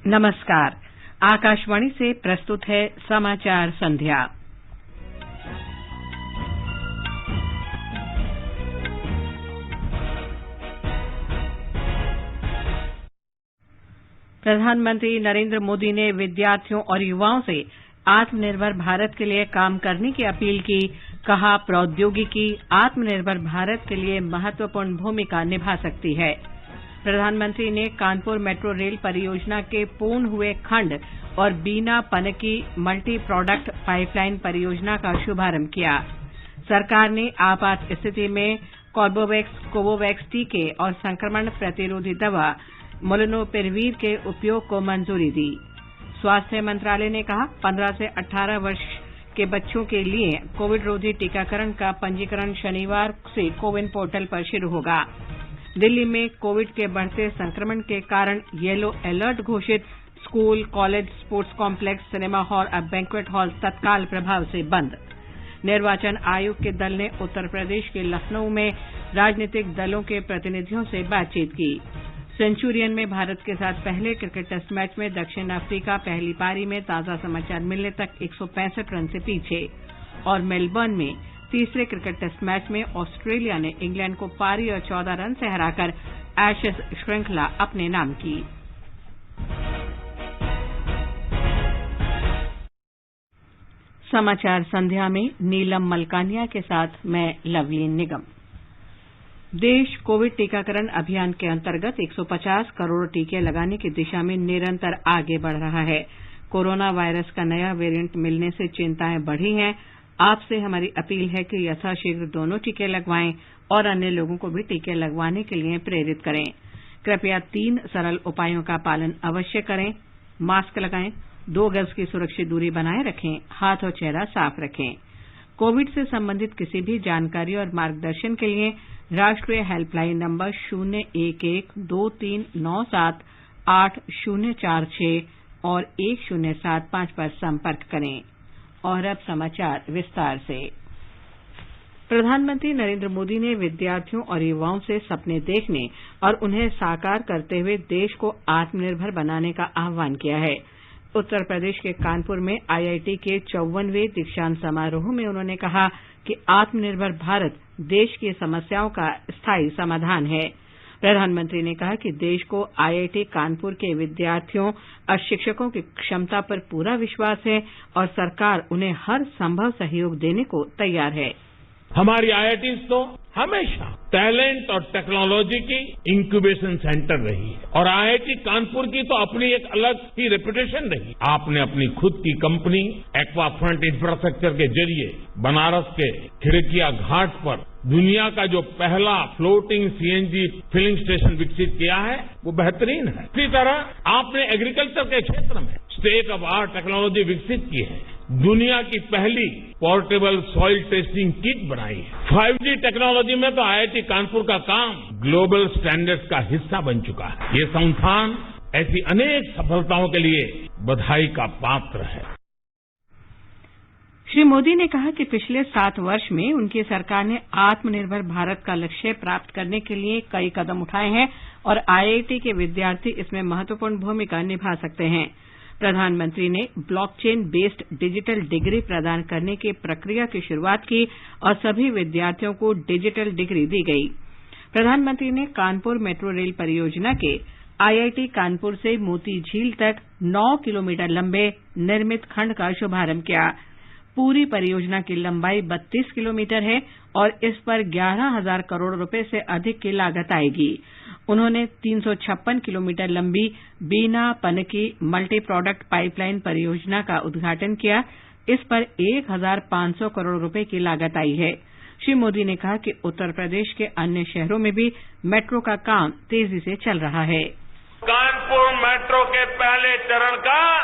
नमस्कार। आकाशवाणी से प्रस्तुत है समाचार संध्या। प्रधानमंत्री नरेंद्र मोदी ने विद्यार्थियों और युवाओं से आत्मनिर्भर भारत के लिए काम करने की अपील की। कहा, प्रौद्योगिकी आत्मनिर्भर भारत के लिए महत्वपूर्ण भूमिका निभा सकती है। प्रधानमंत्री ने कानपुर मेट्रो रेल परियोजना के पूर्ण हुए खंड और बीना पनकी मल्टी प्रोडक्ट पाइपलाइन परियोजना का शुभारंभ किया। सरकार ने आपात स्थिति में कोवोवैक्स टीके और संक्रमण प्रतिरोधी दवा मोलनुपिरवीर के उपयोग को मंजूरी दी। स्वास्थ्य मंत्रालय ने कहा, 15 से 18 वर्ष के बच्चों के लिए कोविड रोधी टीकाकरण का पंजीकरण शनिवार से कोविन पोर्टल पर शुरू होगा। दिल्ली में कोविड के बढ़ते संक्रमण के कारण येलो अलर्ट घोषित। School, college, sports complex, cinema hall और बैंक्वेट हॉल तत्काल प्रभाव से बंद। निर्वाचन आयोग के दल ने उत्तर प्रदेश के लखनऊ में राजनीतिक दलों के प्रतिनिधियों से बातचीत की। सेंचुरियन में भारत के साथ पहले क्रिकेट टेस्ट मैच में दक्षिण अफ्रीका पहली पारी में ताजा समाचार मिलने तक 165 रन से पीछे। और मेलबर्न में तीसरे क्रिकेट टेस्ट मैच में ऑस्ट्रेलिया ने इंग्लैंड को पारी और 14 रन से हराकर एशेज श्रृंखला अपने नाम की। समाचार संध्या में नीलम मलकानिया के साथ मैं लवलीन निगम। देश कोविड टीकाकरण अभियान के अंतर्गत 150 करोड़ टीके लगाने की दिशा में निरंतर आगे बढ़ रहा है। कोरोना वायरस का नया वेरिएंट मिलने से चिंताएं बढ़ी हैं। आपसे हमारी अपील है कि यथाशीघ्र दोनों टीके लगवाएं और अन्य लोगों को भी टीके लगवाने के लिए प्रेरित करें। कृपया 3 सरल उपायों का पालन अवश्य करें। मास्क लगाएं, 2 गज की सुरक्षित दूरी बनाए रखें, हाथ और चेहरा साफ रखें। कोविड से संबंधित किसी भी जानकारी और मार्गदर्शन के लिए राष्ट्रीय हेल्पलाइन नंबर 011-2397-8046 और 1075 पर संपर्क करें। और अब समाचार विस्तार से। प्रधानमंत्री नरेंद्र मोदी ने विद्यार्थियों और युवाओं से सपने देखने और उन्हें साकार करते हुए देश को आत्मनिर्भर बनाने का आह्वान किया है। उत्तर प्रदेश के कानपुर में आईआईटी के 54वें दीक्षांत समारोह में उन्होंने कहा कि आत्मनिर्भर भारत देश की समस्याओं का स्थायी समाधान है। प्रधानमंत्री ने कहा कि देश को आईआईटी कानपुर के विद्यार्थियों और शिक्षकों की क्षमता पर पूरा विश्वास है और सरकार उन्हें हर संभव सहयोग देने को तैयार है। हमारी आईआईटीज तो हमेशा टैलेंट और टेक्नोलॉजी की इंक्यूबेशन सेंटर रही है और आईआईटी कानपुर की तो अपनी एक अलग ही रेपुटेशन रही। आपने अपनी खुद की कंपनी एक्वाफ्रंट इंफ्रास्ट्रक्चर के जरिए बनारस के खिड़किया घाट पर दुनिया का जो पहला फ्लोटिंग सीएनजी फिलिंग स्टेशन विकसित किया है, वो बेहतरीन है। इसी तरह आपने एग्रीकल्चर के क्षेत्र में स्टेट ऑफ आर्ट टेक्नोलॉजी विकसित की है। दुनिया की पहली पोर्टेबल सॉइल टेस्टिंग किट बनाई है। 5G टेक्नोलॉजी में तो आईआईटी कानपुर का काम ग्लोबल स्टैंडर्ड्स का हिस्सा बन चुका है। ये संस्थान ऐसी अनेक सफलताओं के लिए बधाई का पात्र है। श्री मोदी ने कहा कि पिछले 7 वर्ष में उनकी सरकार ने आत्मनिर्भर भारत का लक्ष्य प्राप्त करने के लिए कई कदम उठाए हैं और आईआईटी के विद्यार्थी इसमें महत्वपूर्ण भूमिका निभा सकते हैं। प्रधानमंत्री ने ब्लॉकचेन बेस्ड डिजिटल डिग्री प्रदान करने की प्रक्रिया की शुरुआत की और सभी विद्यार्थियों को डिजिटल डिग्री दी गई। प्रधानमंत्री ने कानपुर मेट्रो रेल परियोजना के आईआईटी कानपुर से मोती झील तक 9 किलोमीटर लंबे निर्मित खंड का शुभारंभ किया। पूरी परियोजना की लंबाई 32 किलोमीटर है और इस पर 11,000 करोड़ रुपए से अधिक की लागत आएगी। उन्होंने 356 किलोमीटर लंबी बीना पनकी मल्टी प्रोडक्ट पाइपलाइन परियोजना का उद्घाटन किया। इस पर 1,500 करोड़ रुपए की लागत आई है। श्री मोदी ने कहा कि उत्तर प्रदेश के अन्य शहरों में भी मेट्रो का काम तेजी से चल रहा है। कानपुर मेट्रो के पहले चरण का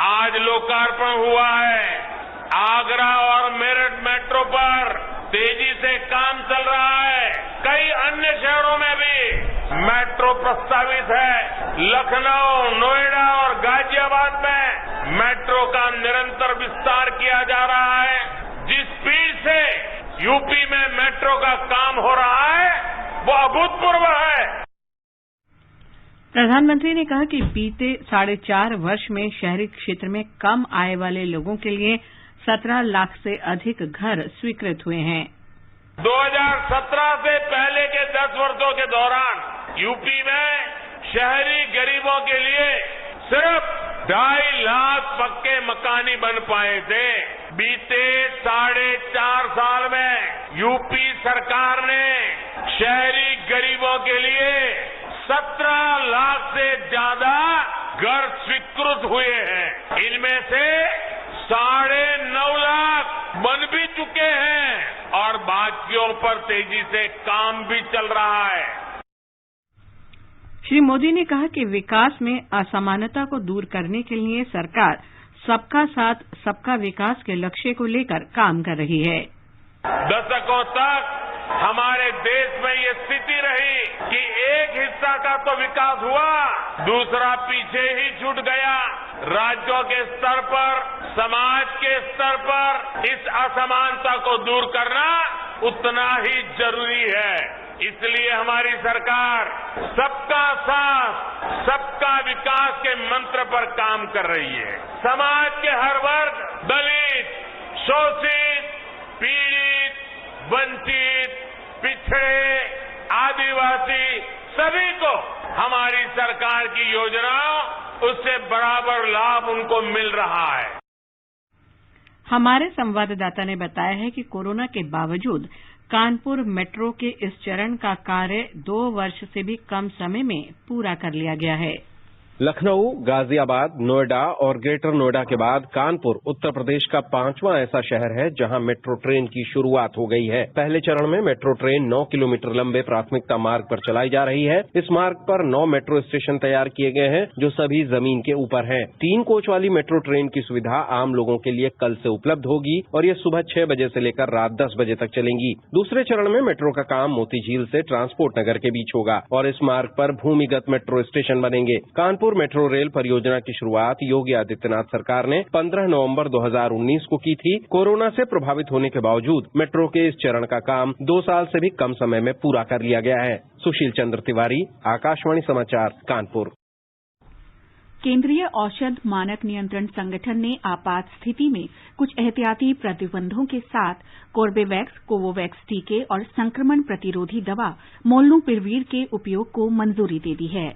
आज लोकार्पण हुआ है। आगरा और मेरठ मेट्रो पर तेजी से काम चल रहा है। कई अन्य शहरों में भी मेट्रो प्रस्तावित है। लखनऊ, नोएडा और गाजियाबाद में मेट्रो का निरंतर विस्तार किया जा रहा है। जिस स्पीड से यूपी में मेट्रो का काम हो रहा है, वो अभूतपूर्व है। प्रधानमंत्री ने कहा कि बीते 4.5 वर्ष में शहरी क्षेत्र में कम आय वाले लोगों के लिए 17 लाख से अधिक घर स्वीकृत हुए हैं। 2017 से पहले के 10 वर्षों के दौरान यूपी में शहरी गरीबों के लिए सिर्फ 2.5 लाख पक्के मकान ही बन पाए थे। बीते 4.5 साल में यूपी सरकार ने शहरी गरीबों के लिए 17 लाख से ज्यादा घर स्वीकृत हुए हैं। इनमें से 9.5 लाख बन भी चुके हैं और बाकियों पर तेजी से काम भी चल रहा है। श्री मोदी ने कहा कि विकास में असमानता को दूर करने के लिए सरकार सबका साथ सबका विकास के लक्ष्य को लेकर काम कर रही है। दशकों तक हमारे देश में ये स्थिति रही कि एक हिस्सा का तो विकास हुआ, दूसरा पीछे ही छूट गया। राज्यों के स्तर पर, समाज के स्तर पर इस असमानता को दूर करना उतना ही जरूरी है। इसलिए हमारी सरकार सबका साथ सबका विकास के मंत्र पर काम कर रही है। समाज के हर वर्ग, दलित, शोषित, पीड़ित, वंचित, पिछड़े, आदिवासी सभी को हमारी सरकार की योजनाओं उससे बराबर लाभ उनको मिल रहा है। हमारे संवाददाता ने बताया है कि कोरोना के बावजूद कानपुर मेट्रो के इस चरण का कार्य 2 वर्ष से भी कम समय में पूरा कर लिया गया है। लखनऊ, गाजियाबाद, नोएडा और ग्रेटर नोएडा के बाद कानपुर उत्तर प्रदेश का 5वां ऐसा शहर है जहां मेट्रो ट्रेन की शुरुआत हो गई है। पहले चरण में मेट्रो ट्रेन 9 किलोमीटर लंबे प्राथमिकता मार्ग पर चलाई जा रही है। इस मार्ग पर 9 मेट्रो स्टेशन तैयार किए गए हैं जो सभी जमीन के ऊपर हैं। 3 कोच वाली मेट्रो ट्रेन की सुविधा आम लोगों के लिए कल से उपलब्ध होगी और ये सुबह 6 बजे से लेकर रात 10 बजे तक चलेंगी। दूसरे चरण में मेट्रो का काम मोती झील से ट्रांसपोर्ट नगर के बीच होगा और इस मार्ग पर भूमिगत मेट्रो स्टेशन बनेंगे। कानपुर मेट्रो रेल परियोजना की शुरुआत योगी आदित्यनाथ सरकार ने 15 नवंबर 2019 को की थी। कोरोना से प्रभावित होने के बावजूद मेट्रो के इस चरण का काम 2 साल से भी कम समय में पूरा कर लिया गया है। सुशील चंद्र तिवारी, आकाशवाणी समाचार, कानपुर। केंद्रीय औषध मानक नियंत्रण संगठन ने आपात स्थिति में कुछ एहतियाती प्रतिबंधों के साथ कोर्बेवैक्स, कोवोवैक्स टीके और संक्रमण प्रतिरोधी दवा मोलनुपिरवीर के उपयोग को मंजूरी दे दी है।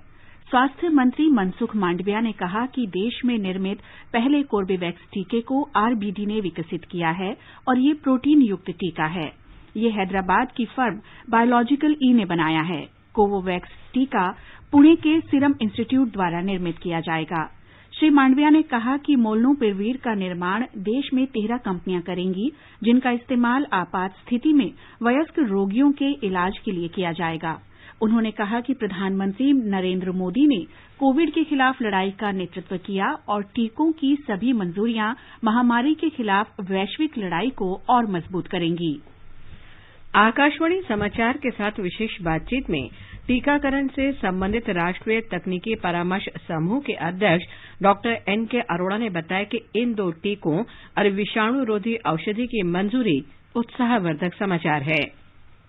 स्वास्थ्य मंत्री मनसुख मांडविया ने कहा कि देश में निर्मित पहले कोर्बेवैक्स टीके को आरबीडी ने विकसित किया है और ये प्रोटीन युक्त टीका है। ये हैदराबाद की फर्म बायोलॉजिकल ई ने बनाया है। कोवोवैक्स टीका पुणे के सीरम इंस्टीट्यूट द्वारा निर्मित किया जाएगा। श्री मांडविया ने कहा कि मोलनुपिरवीर का निर्माण देश में 13 कंपनियां करेंगी, जिनका इस्तेमाल आपात स्थिति में वयस्क रोगियों के इलाज के लिए किया जाएगा। उन्होंने कहा कि प्रधानमंत्री नरेंद्र मोदी ने कोविड के खिलाफ लड़ाई का नेतृत्व किया और टीकों की सभी मंजूरियां महामारी के खिलाफ वैश्विक लड़ाई को और मजबूत करेंगी। आकाशवाणी समाचार के साथ विशेष बातचीत में टीकाकरण से संबंधित राष्ट्रीय तकनीकी परामर्श समूह के अध्यक्ष डॉक्टर एनके अरोड़ा ने बताया कि इन 2 टीकों और विषाणुरोधी औषधि की मंजूरी उत्साहवर्धक समाचार है।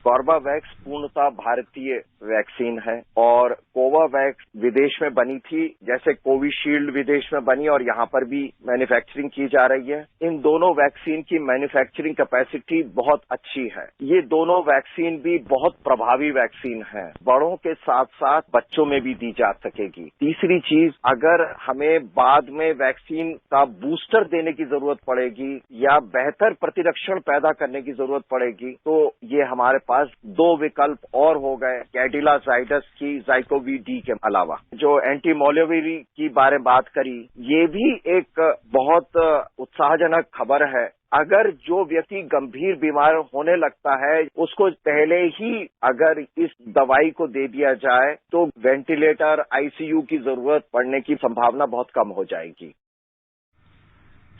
कोर्बेवैक्स पूर्णतः भारतीय वैक्सीन है और कोवावैक्स विदेश में बनी थी, जैसे कोविशील्ड विदेश में बनी और यहाँ पर भी मैन्युफैक्चरिंग की जा रही है। इन दोनों वैक्सीन की मैन्युफैक्चरिंग कैपेसिटी बहुत अच्छी है। ये दोनों वैक्सीन भी बहुत प्रभावी वैक्सीन है, बड़ों के साथ साथ बच्चों में भी दी जा सकेगी। तीसरी चीज, अगर हमें बाद में वैक्सीन का बूस्टर देने की जरूरत पड़ेगी या बेहतर प्रतिरक्षण पैदा करने की जरूरत पड़ेगी तो ये हमारे पास 2 विकल्प और हो गए, कैडिला जाइडस की जाइकोवी डी के अलावा। जो एंटी मोलनुपिरवीर की बारे बात करी, ये भी एक बहुत उत्साहजनक खबर है। अगर जो व्यक्ति गंभीर बीमार होने लगता है उसको पहले ही अगर इस दवाई को दे दिया जाए तो वेंटिलेटर, आईसीयू की जरूरत पड़ने की संभावना बहुत कम हो जाएगी।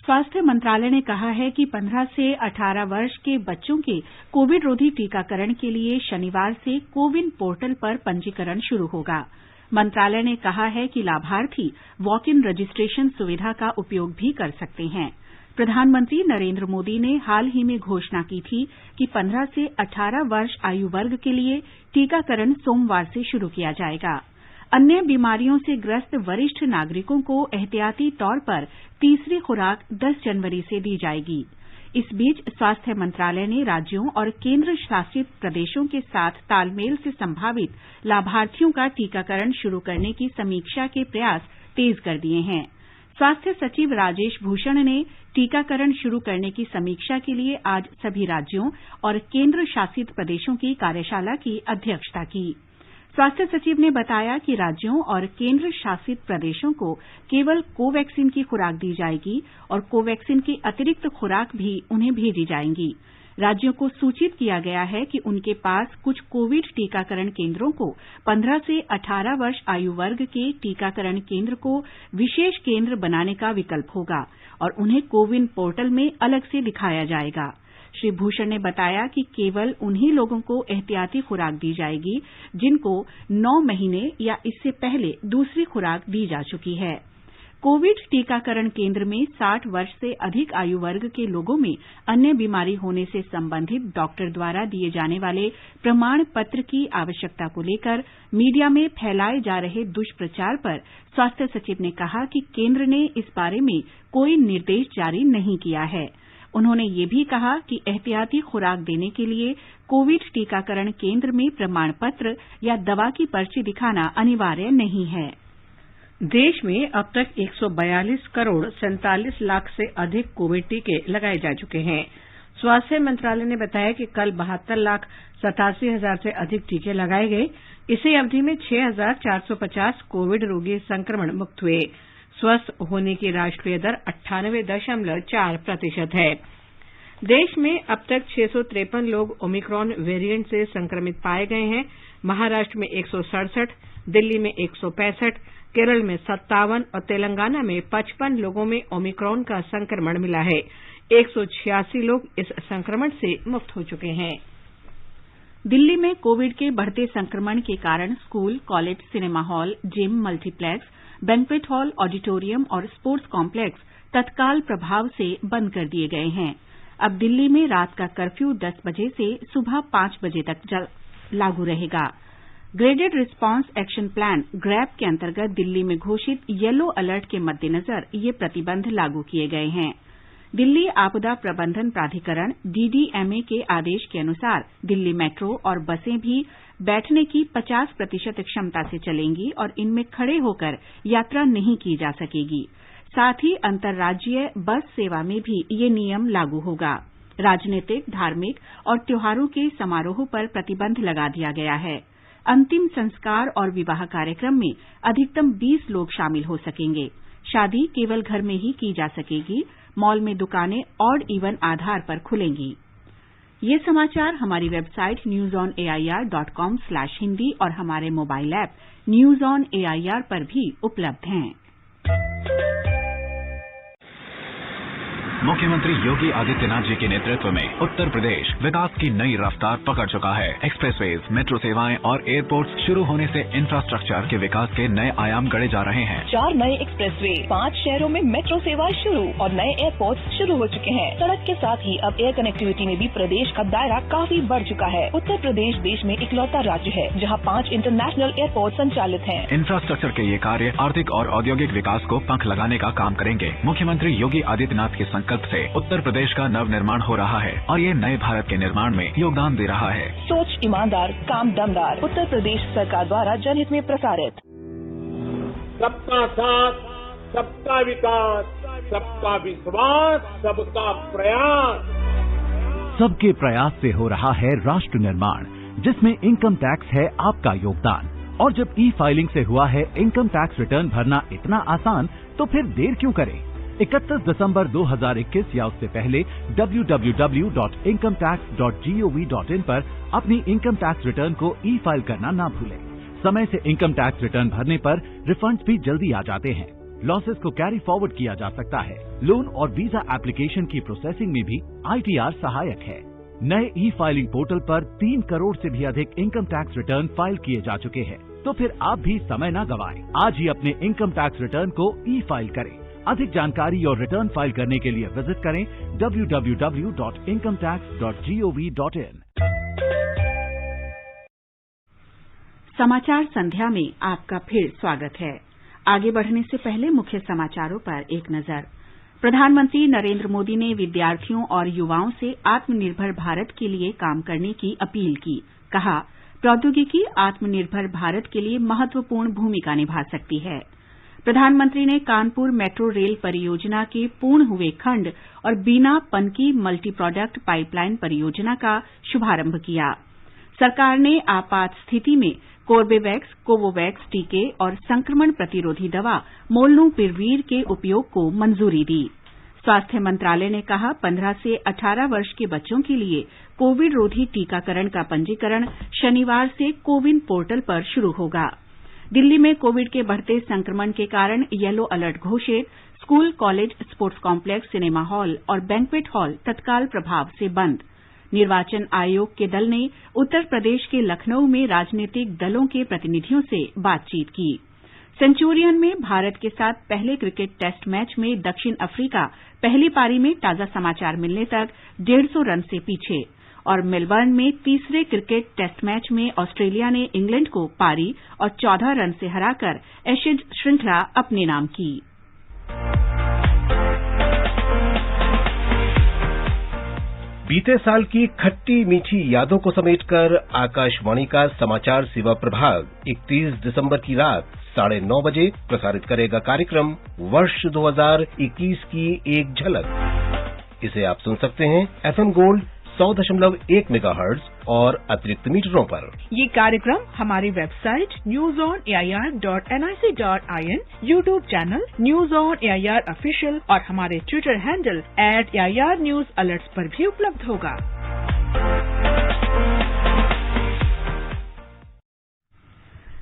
स्वास्थ्य मंत्रालय ने कहा है कि 15 से 18 वर्ष के बच्चों के कोविड रोधी टीकाकरण के लिए शनिवार से कोविन पोर्टल पर पंजीकरण शुरू होगा। मंत्रालय ने कहा है कि लाभार्थी वॉक इन रजिस्ट्रेशन सुविधा का उपयोग भी कर सकते हैं। प्रधानमंत्री नरेंद्र मोदी ने हाल ही में घोषणा की थी कि 15 से 18 वर्ष आयु वर्ग के लिए टीकाकरण सोमवार से शुरू किया जाएगा। अन्य बीमारियों से ग्रस्त वरिष्ठ नागरिकों को एहतियाती तौर पर तीसरी खुराक 10 जनवरी से दी जाएगी। इस बीच स्वास्थ्य मंत्रालय ने राज्यों और केंद्र शासित प्रदेशों के साथ तालमेल से संभावित लाभार्थियों का टीकाकरण शुरू करने की समीक्षा के प्रयास तेज कर दिए हैं। स्वास्थ्य सचिव राजेश भूषण ने टीकाकरण शुरू करने की समीक्षा के लिए आज सभी राज्यों और केंद्र शासित प्रदेशों की कार्यशाला की अध्यक्षता की। स्वास्थ्य सचिव ने बताया कि राज्यों और केंद्र शासित प्रदेशों को केवल कोवैक्सीन की खुराक दी जाएगी और कोवैक्सीन की अतिरिक्त खुराक भी उन्हें भेजी जाएंगी। राज्यों को सूचित किया गया है कि उनके पास कुछ कोविड टीकाकरण केंद्रों को 15 से 18 वर्ष आयु वर्ग के टीकाकरण केंद्र को विशेष केंद्र बनाने का विकल्प होगा और उन्हें कोविन पोर्टल में अलग से दिखाया जाएगा। श्री भूषण ने बताया कि केवल उन्हीं लोगों को एहतियाती खुराक दी जाएगी जिनको 9 महीने या इससे पहले दूसरी खुराक दी जा चुकी है। कोविड टीकाकरण केंद्र में 60 वर्ष से अधिक आयु वर्ग के लोगों में अन्य बीमारी होने से संबंधित डॉक्टर द्वारा दिए जाने वाले प्रमाण पत्र की आवश्यकता को लेकर मीडिया में फैलाए जा रहे दुष्प्रचार पर स्वास्थ्य सचिव ने कहा कि केंद्र ने इस बारे में कोई निर्देश जारी नहीं किया है। उन्होंने ये भी कहा कि एहतियाती खुराक देने के लिए कोविड टीकाकरण केंद्र में प्रमाण पत्र या दवा की पर्ची दिखाना अनिवार्य नहीं है। देश में अब तक 142 करोड़ 47 लाख से अधिक कोविड टीके लगाए जा चुके हैं। स्वास्थ्य मंत्रालय ने बताया कि कल 72 लाख 87 हजार से अधिक टीके लगाए गए। इसी अवधि में 6,450 कोविड रोगी संक्रमण मुक्त हुए। स्वस्थ होने की राष्ट्रीय दर 98.4% है। देश में अब तक 653 लोग ओमिक्रॉन वेरिएंट से संक्रमित पाए गए हैं। महाराष्ट्र में 167, दिल्ली में 165, केरल में 57 और तेलंगाना में 55 लोगों में ओमिक्रॉन का संक्रमण मिला है। 186 लोग इस संक्रमण से मुक्त हो चुके हैं। दिल्ली में कोविड के बढ़ते संक्रमण के कारण school, college, cinema hall, gym, multiplex, banquet hall, auditorium और स्पोर्ट्स कॉम्प्लेक्स तत्काल प्रभाव से बंद कर दिए गए हैं। अब दिल्ली में रात का कर्फ्यू 10 बजे से सुबह 5 बजे तक लागू रहेगा। Graded response action plan grab के अंतर्गत दिल्ली में घोषित येलो अलर्ट के मद्देनजर ये प्रतिबंध लागू किए गए हैं। दिल्ली आपदा प्रबंधन प्राधिकरण डीडीएमए के आदेश के अनुसार दिल्ली मेट्रो और बसें भी बैठने की 50% क्षमता से चलेंगी और इनमें खड़े होकर यात्रा नहीं की जा सकेगी। साथ ही अंतर्राज्यीय बस सेवा में भी ये नियम लागू होगा। राजनीतिक, धार्मिक और त्योहारों के समारोह पर प्रतिबंध लगा दिया गया है। अंतिम संस्कार और विवाह कार्यक्रम में अधिकतम 20 लोग शामिल हो सकेंगे। शादी केवल घर में ही की जा सकेगी। मॉल में दुकानें ऑड इवन आधार पर खुलेंगी। ये समाचार हमारी वेबसाइट newsonair.com/hindi और हमारे mobile app news on AIR पर भी उपलब्ध हैं। मुख्यमंत्री योगी आदित्यनाथ जी के नेतृत्व में उत्तर प्रदेश विकास की नई रफ्तार पकड़ चुका है। एक्सप्रेसवेज, मेट्रो सेवाएं और एयरपोर्ट्स शुरू होने से इंफ्रास्ट्रक्चर के विकास के नए आयाम गढ़े जा रहे हैं। 4 नए एक्सप्रेसवे, 5 शहरों में मेट्रो सेवाएं शुरू और नए एयरपोर्ट्स शुरू हो चुके हैं। सड़क के साथ ही अब एयर कनेक्टिविटी में भी प्रदेश का दायरा काफी बढ़ चुका है। उत्तर प्रदेश देश में इकलौता राज्य है जहाँ 5 इंटरनेशनल एयरपोर्ट संचालित हैं। इंफ्रास्ट्रक्चर के ये कार्य आर्थिक और औद्योगिक विकास को पंख लगाने का काम करेंगे। मुख्यमंत्री योगी आदित्यनाथ के संकल्प से उत्तर प्रदेश का नव निर्माण हो रहा है और ये नए भारत के निर्माण में योगदान दे रहा है। सोच ईमानदार, काम दमदार। उत्तर प्रदेश सरकार द्वारा जनहित में प्रसारित। सबका साथ, सबका विकास, सबका विश्वास, सबका प्रयास। सबके प्रयास से हो रहा है राष्ट्र निर्माण, जिसमें इनकम टैक्स है आपका योगदान। और जब ई फाइलिंग से हुआ है इनकम टैक्स रिटर्न भरना इतना आसान, तो फिर देर क्यों करें? 31 दिसंबर 2021 या उससे पहले www.incometax.gov.in पर अपनी इनकम टैक्स रिटर्न को ई फाइल करना ना भूलें। समय से इनकम टैक्स रिटर्न भरने पर रिफंड्स भी जल्दी आ जाते हैं। लॉसेस को कैरी फॉरवर्ड किया जा सकता है। लोन और वीजा एप्लीकेशन की प्रोसेसिंग में भी ITR सहायक है। नए ई फाइलिंग पोर्टल पर 3 करोड़ से भी अधिक इनकम टैक्स रिटर्न फाइल किए जा चुके हैं। तो फिर आप भी समय न गवाएं। आज ही अपने इनकम टैक्स रिटर्न को ई फाइल करें। अधिक जानकारी और रिटर्न फाइल करने के लिए विजिट करें www.incometax.gov.in। समाचार संध्या में आपका फिर स्वागत है। आगे बढ़ने से पहले मुख्य समाचारों पर एक नजर। प्रधानमंत्री नरेंद्र मोदी ने विद्यार्थियों और युवाओं से आत्मनिर्भर भारत के लिए काम करने की अपील की। कहा, प्रौद्योगिकी आत्मनिर्भर भारत के लिए महत्वपूर्ण भूमिका निभा सकती है। प्रधानमंत्री ने कानपुर मेट्रो रेल परियोजना के पूर्ण हुए खंड और बीना पनकी मल्टी प्रोडक्ट पाइपलाइन परियोजना का शुभारंभ किया। सरकार ने आपात स्थिति में कोर्बेवैक्स, कोवोवैक्स टीके और संक्रमण प्रतिरोधी दवा मोलनूपिरवीर के उपयोग को मंजूरी दी। स्वास्थ्य मंत्रालय ने कहा, 15 से 18 वर्ष के बच्चों के लिए कोविड रोधी टीकाकरण का पंजीकरण शनिवार से कोविन पोर्टल पर शुरू होगा। दिल्ली में कोविड के बढ़ते संक्रमण के कारण येलो अलर्ट घोषित, school, college, sports complex, cinema hall और बैंक्वेट हॉल तत्काल प्रभाव से बंद। निर्वाचन आयोग के दल ने उत्तर प्रदेश के लखनऊ में राजनीतिक दलों के प्रतिनिधियों से बातचीत की। सेंचुरियन में भारत के साथ पहले क्रिकेट टेस्ट मैच में दक्षिण अफ्रीका पहली पारी में ताजा समाचार मिलने तक 150 रन से पीछे और मेलबर्न में तीसरे क्रिकेट टेस्ट मैच में ऑस्ट्रेलिया ने इंग्लैंड को पारी और 14 रन से हराकर एशेज श्रृंखला अपने नाम की। बीते साल की खट्टी मीठी यादों को समेटकर आकाशवाणी का समाचार सेवा प्रभाग 31 दिसंबर की रात 9:30 बजे प्रसारित करेगा कार्यक्रम वर्ष 2021 की एक झलक। इसे आप सुन सकते हैं एफएम गोल्ड 100.1 मेगाहर्ट्ज और अतिरिक्त मीटरों पर। ये कार्यक्रम हमारी website newsonair.nic.in, YouTube channel news on AIR official और हमारे Twitter handle @AIR News Alerts पर भी उपलब्ध होगा।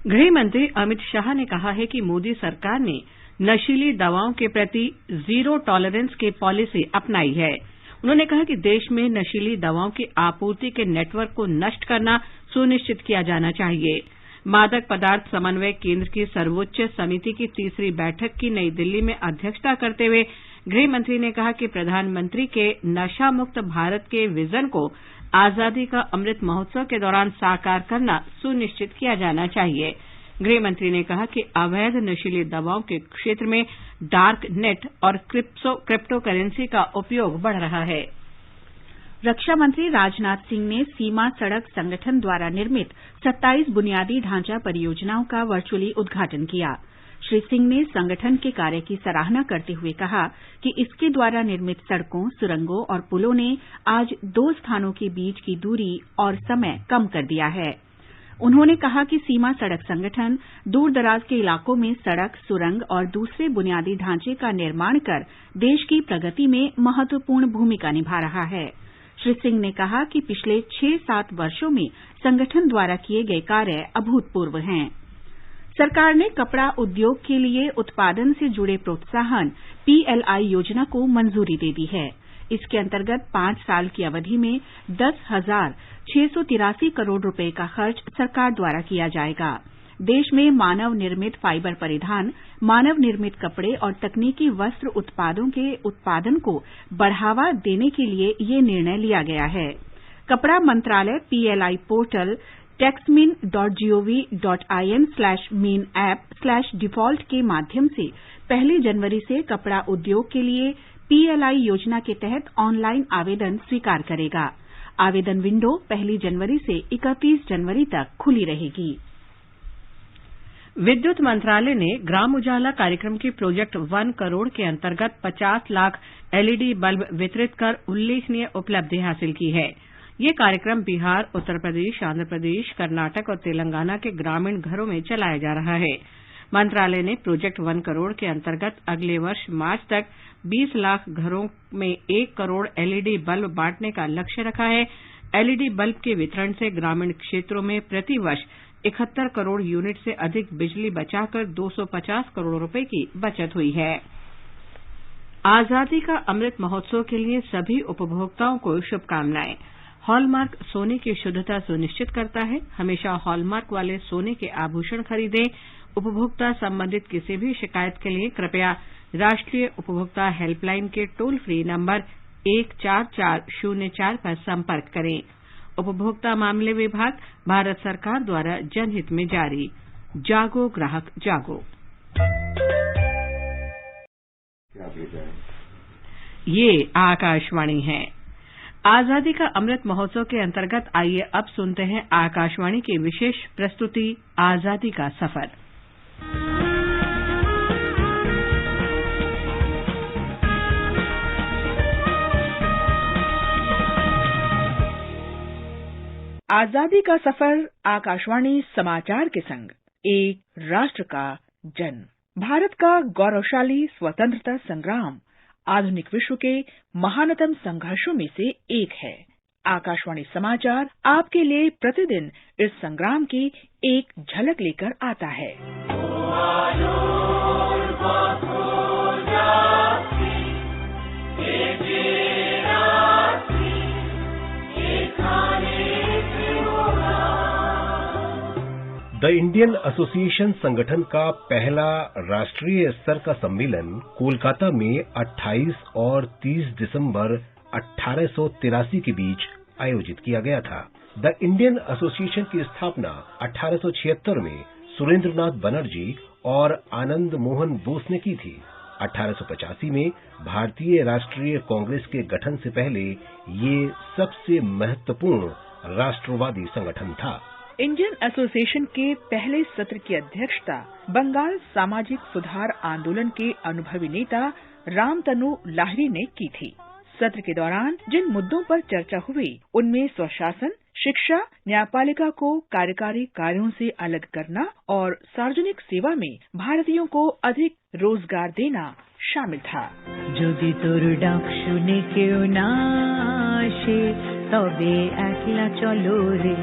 गृह मंत्री अमित शाह ने कहा है कि मोदी सरकार ने नशीली दवाओं के प्रति जीरो टॉलरेंस की पॉलिसी अपनाई है। उन्होंने कहा कि देश में नशीली दवाओं की आपूर्ति के नेटवर्क को नष्ट करना सुनिश्चित किया जाना चाहिए। मादक पदार्थ समन्वय केंद्र की सर्वोच्च समिति की तीसरी बैठक की नई दिल्ली में अध्यक्षता करते हुए गृह मंत्री ने कहा कि प्रधानमंत्री के नशा मुक्त भारत के विजन को आजादी का अमृत महोत्सव के दौरान साकार करना सुनिश्चित किया जाना चाहिए। गृह मंत्री ने कहा कि अवैध नशीली दवाओं के क्षेत्र में डार्क नेट और क्रिप्टो करेंसी का उपयोग बढ़ रहा है। रक्षा मंत्री राजनाथ सिंह ने सीमा सड़क संगठन द्वारा निर्मित 27 बुनियादी ढांचा परियोजनाओं का वर्चुअली उद्घाटन किया। श्री सिंह ने संगठन के कार्य की सराहना करते हुए कहा कि इसके द्वारा निर्मित सड़कों, सुरंगों और पुलों ने आज 2 स्थानों के बीच की दूरी और समय कम कर दिया है। उन्होंने कहा कि सीमा सड़क संगठन दूर-दराज के इलाकों में सड़क, सुरंग और दूसरे बुनियादी ढांचे का निर्माण कर देश की प्रगति में महत्वपूर्ण भूमिका निभा रहा है। श्री सिंह ने कहा कि पिछले 6-7 वर्षों में संगठन द्वारा किए गए कार्य अभूतपूर्व हैं। सरकार ने कपड़ा उद्योग के लिए उत्पादन से जुड़े प्रोत्साहन PLI योजना को मंजूरी दे दी है। इसके अंतर्गत 5 साल की अवधि में 10,683 करोड़ रुपए का खर्च सरकार द्वारा किया जाएगा। देश में मानव निर्मित फाइबर परिधान, मानव निर्मित कपड़े और तकनीकी वस्त्र उत्पादों के उत्पादन को बढ़ावा देने के लिए ये निर्णय लिया गया है। कपड़ा मंत्रालय PLI पोर्टल taxmin.gov.in/meanapp/default के माध्यम से 1 जनवरी से कपड़ा उद्योग के लिए PLI योजना के तहत ऑनलाइन आवेदन स्वीकार करेगा। आवेदन विंडो 1 जनवरी से 31 जनवरी तक खुली रहेगी। विद्युत मंत्रालय ने ग्राम उजाला कार्यक्रम की प्रोजेक्ट 1 करोड़ के अंतर्गत 50 लाख LED बल्ब वितरित कर उल्लेखनीय उपलब्धि हासिल की है। ये कार्यक्रम बिहार, उत्तर प्रदेश, आंध्र प्रदेश, कर्नाटक और तेलंगाना के ग्रामीण घरों में चलाया जा रहा है। मंत्रालय ने प्रोजेक्ट 1 करोड़ के अंतर्गत अगले वर्ष मार्च तक 20 लाख घरों में 1 करोड़ LED बल्ब बांटने का लक्ष्य रखा है। LED बल्ब के वितरण से ग्रामीण क्षेत्रों में प्रति वर्ष 71 करोड़ यूनिट से अधिक बिजली बचाकर 250 करोड़ रुपए की बचत हुई है। आजादी का अमृत महोत्सव के लिए सभी उपभोक्ताओं को शुभकामनाएं। हॉलमार्क सोने की शुद्धता सुनिश्चित करता है। हमेशा हॉलमार्क वाले सोने के आभूषण खरीदें। उपभोक्ता संबंधित किसी भी शिकायत के लिए कृपया राष्ट्रीय उपभोक्ता हेल्पलाइन के टोल फ्री नंबर 14404 पर संपर्क करें। उपभोक्ता मामले विभाग, भारत सरकार द्वारा जनहित में जारी। जागो ग्राहक जागो। ये आकाशवाणी है। आजादी का अमृत महोत्सव के अंतर्गत आइए अब सुनते हैं आकाशवाणी की विशेष प्रस्तुति आजादी का सफर। आजादी का सफर आकाशवाणी समाचार के संग एक राष्ट्र का जन्म। भारत का गौरवशाली स्वतंत्रता संग्राम आधुनिक विश्व के महानतम संघर्षों में से एक है। आकाशवाणी समाचार आपके लिए प्रतिदिन इस संग्राम की एक झलक लेकर आता है। द इंडियन एसोसिएशन संगठन का पहला राष्ट्रीय स्तर का सम्मेलन कोलकाता में 28 और 30 दिसंबर 1883 के बीच आयोजित किया गया था। द इंडियन एसोसिएशन की स्थापना 1876 में सुरेंद्रनाथ बनर्जी और आनंद मोहन बोस ने की थी। 1885 में भारतीय राष्ट्रीय कांग्रेस के गठन से पहले ये सबसे महत्वपूर्ण राष्ट्रवादी संगठन था। इंडियन एसोसिएशन के पहले सत्र की अध्यक्षता बंगाल सामाजिक सुधार आंदोलन के अनुभवी नेता रामतनु लाहिरी ने की थी। सत्र के दौरान जिन मुद्दों पर चर्चा हुई उनमें स्वशासन, शिक्षा, न्यायपालिका को कार्यकारी कार्यों से अलग करना और सार्वजनिक सेवा में भारतीयों को अधिक रोजगार देना शामिल था। যদি তোর ডাক শুনে কেউ না আসে তবে একলা চলো রে,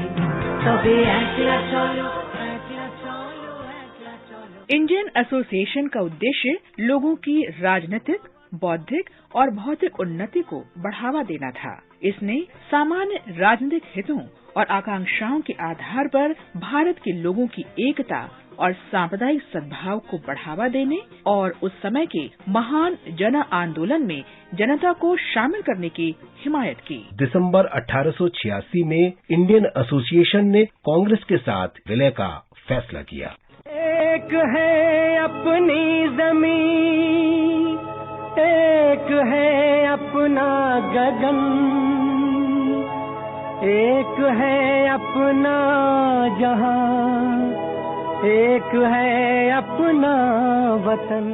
তবে একলা চলো, একলা চলো, একলা चलो। इंडियन एसोसिएशन का उद्देश्य लोगों की राजनीतिक, बौद्धिक और भौतिक उन्नति को बढ़ावा देना था। इसने सामान्य राजनीतिक हितों और आकांक्षाओं के आधार पर भारत के लोगों की एकता और सांप्रदायिक सद्भाव को बढ़ावा देने और उस समय के महान जन आंदोलन में जनता को शामिल करने की हिमायत की। दिसंबर 1886 में इंडियन एसोसिएशन ने कांग्रेस के साथ विलय का फैसला किया। एक है अपनी जमीन, एक है अपना गगन, एक है अपना जहां, एक है अपना वतन।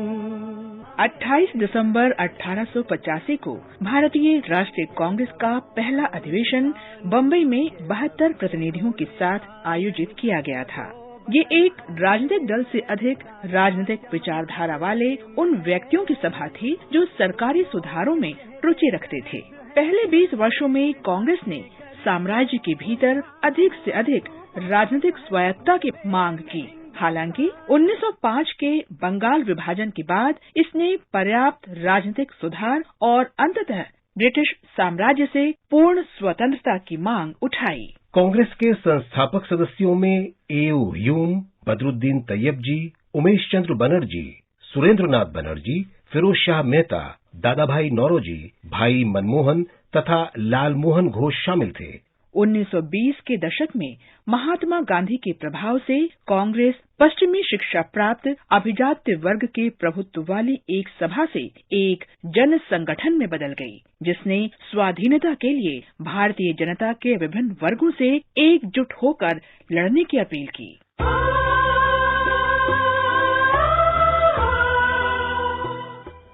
28 दिसंबर 1885 को भारतीय राष्ट्रीय कांग्रेस का पहला अधिवेशन बम्बई में 72 प्रतिनिधियों के साथ आयोजित किया गया था। ये एक राजनीतिक दल से अधिक राजनीतिक विचारधारा वाले उन व्यक्तियों की सभा थी जो सरकारी सुधारों में रुचि रखते थे। पहले 20 वर्षों में कांग्रेस ने साम्राज्य के भीतर अधिक से अधिक राजनीतिक स्वायत्तता की मांग की। हालांकि 1905 के बंगाल विभाजन के बाद इसने पर्याप्त राजनीतिक सुधार और अंततः ब्रिटिश साम्राज्य से पूर्ण स्वतंत्रता की मांग उठाई। कांग्रेस के संस्थापक सदस्यों में ए.ओ. ह्यूम, बदरुद्दीन तैयब जी, उमेश चंद्र बनर्जी, सुरेंद्रनाथ बनर्जी, फिरोज शाह मेहता, दादा भाई नौरोजी, भाई मनमोहन तथा लाल मोहन घोष शामिल थे। 1920 के दशक में महात्मा गांधी के प्रभाव से कांग्रेस पश्चिमी शिक्षा प्राप्त अभिजात्य वर्ग के प्रभुत्व वाली एक सभा से एक जन संगठन में बदल गई, जिसने स्वाधीनता के लिए भारतीय जनता के विभिन्न वर्गों से एकजुट होकर लड़ने की अपील की।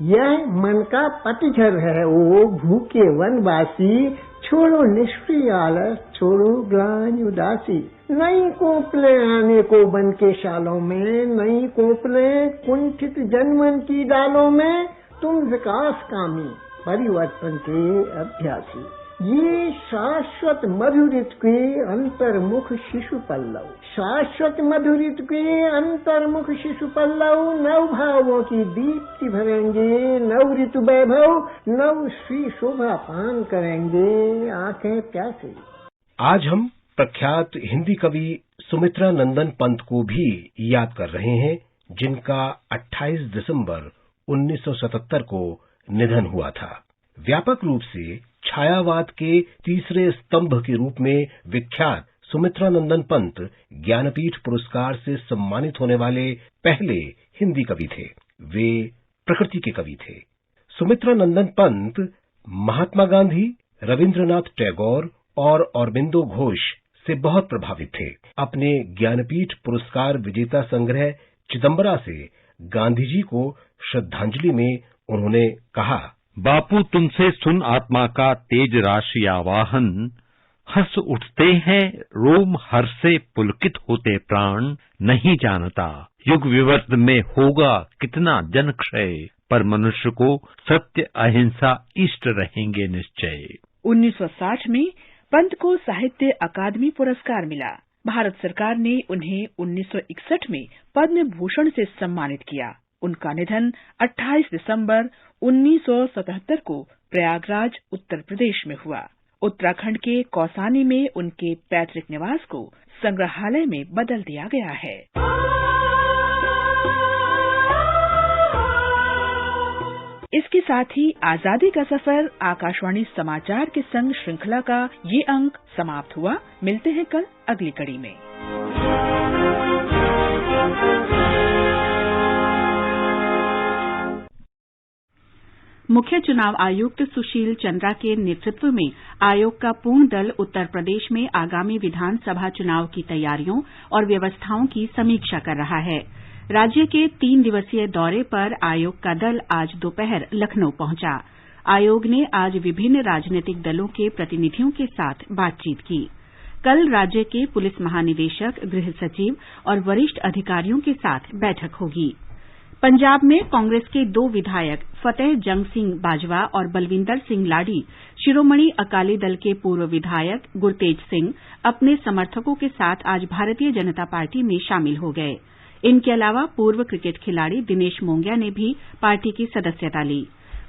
यह मन का पतझड़ है, ओ भूखे वनवासी, छोड़ो निष्क्रिय आलस, छोड़ो ग्लानि उदासी। नई कोपले आने को बन के शालों में, नई कोपले कुंठित जनमन की डालों में, तुम विकास कामी परिवर्तन के अभ्यासी। ये शाश्वत मधुरित के अंतर्मुख शिशु पल्लव, शाश्वत मधुरित के अंतर्मुख शिशु पल्लव नव भावों की दीप्ति भरेंगे, नव ऋतु वैभव, नव श्री शोभा पान करेंगे आंखें प्यासे। आज हम प्रख्यात हिंदी कवि सुमित्रा नंदन पंत को भी याद कर रहे हैं, जिनका 28 दिसंबर 1977 को निधन हुआ था। व्यापक रूप से छायावाद के तीसरे स्तंभ के रूप में विख्यात सुमित्रा नंदन पंत ज्ञानपीठ पुरस्कार से सम्मानित होने वाले पहले हिंदी कवि थे। वे प्रकृति के कवि थे। सुमित्रा नंदन पंत महात्मा गांधी, रविंद्रनाथ टैगोर और अरबिंदो घोष से बहुत प्रभावित थे। अपने ज्ञानपीठ पुरस्कार विजेता संग्रह चिदंबरा से गांधी जी को श्रद्धांजलि में उन्होंने कहा, बापू तुमसे सुन आत्मा का तेज राशि आवाहन, हंस उठते हैं रोम हर्ष से पुलकित होते प्राण, नहीं जानता युग विवर्त में होगा कितना जन क्षय, पर मनुष्य को सत्य अहिंसा इष्ट रहेंगे निश्चय। 1960 में पंत को साहित्य अकादमी पुरस्कार मिला। भारत सरकार ने उन्हें 1961 में पद्म भूषण से सम्मानित किया। उनका निधन 28 दिसंबर 1977 को प्रयागराज, उत्तर प्रदेश में हुआ। उत्तराखंड के कौसानी में उनके पैतृक निवास को संग्रहालय में बदल दिया गया है। इसके साथ ही आजादी का सफर आकाशवाणी समाचार के संग श्रृंखला का ये अंक समाप्त हुआ। मिलते हैं कल अगली कड़ी में। मुख्य चुनाव आयुक्त सुशील चंद्रा के नेतृत्व में आयोग का पूर्ण दल उत्तर प्रदेश में आगामी विधानसभा चुनाव की तैयारियों और व्यवस्थाओं की समीक्षा कर रहा है। राज्य के 3 दिवसीय दौरे पर आयोग का दल आज दोपहर लखनऊ पहुंचा। आयोग ने आज विभिन्न राजनीतिक दलों के प्रतिनिधियों के साथ बातचीत की। कल राज्य के पुलिस महानिदेशक, गृह सचिव और वरिष्ठ अधिकारियों के साथ बैठक होगी। पंजाब में कांग्रेस के 2 विधायक फतेह जंग सिंह बाजवा और बलविंदर सिंह लाडी, शिरोमणि अकाली दल के पूर्व विधायक गुरतेज सिंह अपने समर्थकों के साथ आज भारतीय जनता पार्टी में शामिल हो गए। इनके अलावा पूर्व क्रिकेट खिलाड़ी दिनेश मोंगिया ने भी पार्टी की सदस्यता ली।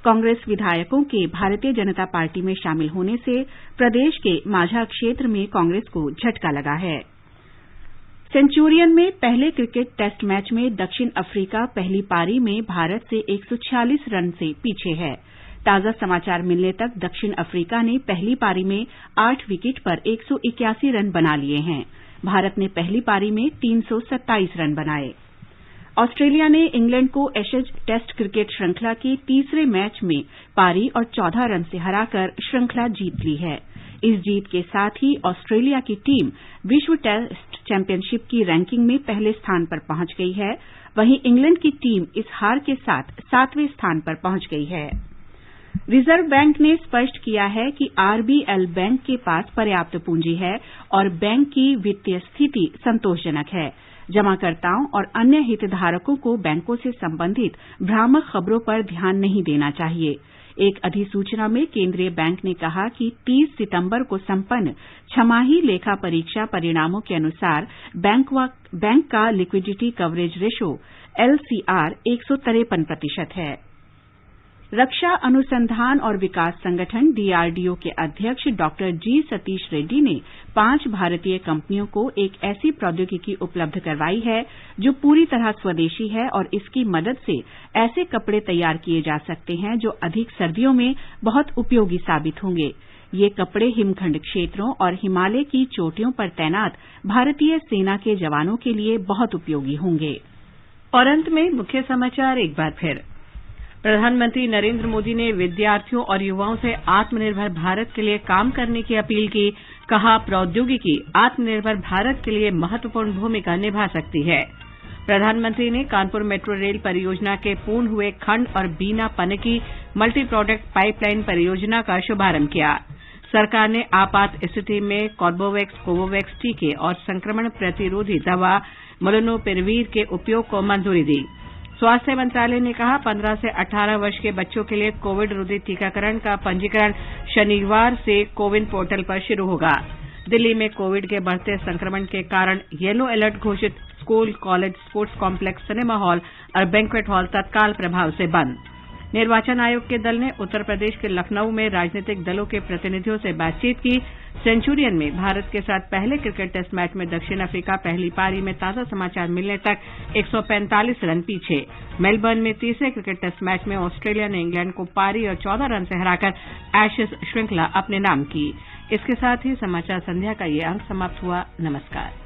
कांग्रेस विधायकों के भारतीय जनता पार्टी में शामिल होने से प्रदेश के माझा क्षेत्र में कांग्रेस को झटका लगा है। सेंचुरियन में पहले क्रिकेट टेस्ट मैच में दक्षिण अफ्रीका पहली पारी में भारत से 146 रन से पीछे है। ताजा समाचार मिलने तक दक्षिण अफ्रीका ने पहली पारी में 8 विकेट पर 181 रन बना लिए हैं। भारत ने पहली पारी में 327 रन बनाए। ऑस्ट्रेलिया ने इंग्लैंड को एशेज टेस्ट क्रिकेट श्रृंखला के तीसरे मैच में पारी और 14 रन से हराकर श्रृंखला जीत ली है। इस जीत के साथ ही ऑस्ट्रेलिया की टीम विश्व टेस्ट चैंपियनशिप की रैंकिंग में पहले स्थान पर पहुंच गई है। वहीं इंग्लैंड की टीम इस हार के साथ 7वें स्थान पर पहुंच गई है। रिजर्व बैंक ने स्पष्ट किया है कि आरबीएल बैंक के पास पर्याप्त पूंजी है और बैंक की वित्तीय स्थिति संतोषजनक है। जमाकर्ताओं और अन्य हितधारकों को बैंकों से संबंधित भ्रामक खबरों पर ध्यान नहीं देना चाहिए। एक अधिसूचना में केंद्रीय बैंक ने कहा कि 30 सितंबर को संपन्न छमाही लेखा परीक्षा परिणामों के अनुसार बैंक का लिक्विडिटी कवरेज रेशो एलसीआर 153% है। रक्षा अनुसंधान और विकास संगठन डीआरडीओ के अध्यक्ष डॉक्टर जी सतीश रेड्डी ने 5 भारतीय कंपनियों को एक ऐसी प्रौद्योगिकी उपलब्ध करवाई है जो पूरी तरह स्वदेशी है और इसकी मदद से ऐसे कपड़े तैयार किए जा सकते हैं जो अधिक सर्दियों में बहुत उपयोगी साबित होंगे। ये कपड़े हिमखंड क्षेत्रों और हिमालय की चोटियों पर तैनात भारतीय सेना के जवानों के लिए बहुत उपयोगी होंगे। और अंत में मुख्य समाचार एक बार फिर। प्रधानमंत्री नरेंद्र मोदी ने विद्यार्थियों और युवाओं से आत्मनिर्भर भारत के लिए काम करने की अपील की। कहा, प्रौद्योगिकी आत्मनिर्भर भारत के लिए महत्वपूर्ण भूमिका निभा सकती है। प्रधानमंत्री ने कानपुर मेट्रो रेल परियोजना के पूर्ण हुए खंड और बीना पनकी मल्टी प्रोडक्ट पाइपलाइन परियोजना का शुभारंभ किया। सरकार ने आपात स्थिति में कॉर्बोवैक्स, कोवोवैक्स टीके और संक्रमण प्रतिरोधी दवा मोलनुपिरेविर के उपयोग को मंजूरी दी। स्वास्थ्य मंत्रालय ने कहा, 15 से 18 वर्ष के बच्चों के लिए कोविड रोधी टीकाकरण का पंजीकरण शनिवार से कोविन पोर्टल पर शुरू होगा। दिल्ली में कोविड के बढ़ते संक्रमण के कारण येलो अलर्ट घोषित। School, college, sports complex, cinema hall और बैंक्वेट हॉल तत्काल प्रभाव से बंद। निर्वाचन आयोग के दल ने उत्तर प्रदेश के लखनऊ में राजनीतिक दलों के प्रतिनिधियों से बातचीत की। सेंचुरियन में भारत के साथ पहले क्रिकेट टेस्ट मैच में दक्षिण अफ्रीका पहली पारी में ताजा समाचार मिलने तक 145 रन पीछे। मेलबर्न में तीसरे क्रिकेट टेस्ट मैच में ऑस्ट्रेलिया ने इंग्लैंड को पारी और 14 रन से हराकर एशेज श्रृंखला अपने नाम की। इसके साथ ही समाचार संध्या का ये अंक समाप्त हुआ। नमस्कार।